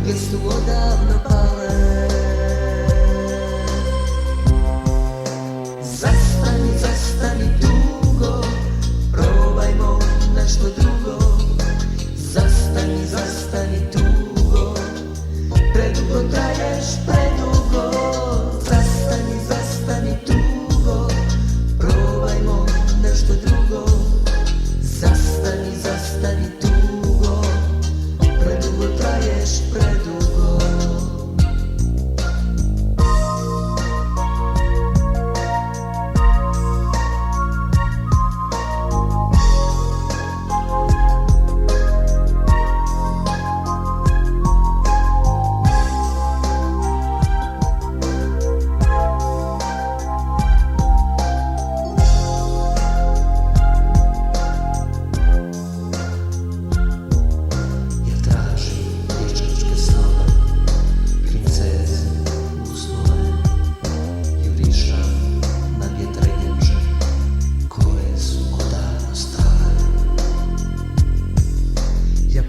druge su odavno pale. Zastani, zastani dugo, probajmo nešto drugo. Zastani, zastani dugo, predugo traješ, predugo. Zastani, zastani dugo, probajmo nešto drugo. Zastani, zastani dugo, predugo traješ, predugo.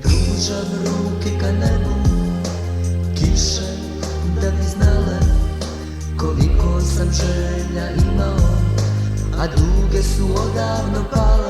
Pružam ruke ka nebu, kiše, da bi znale koliko sam želja imao, a duge su odavno pale.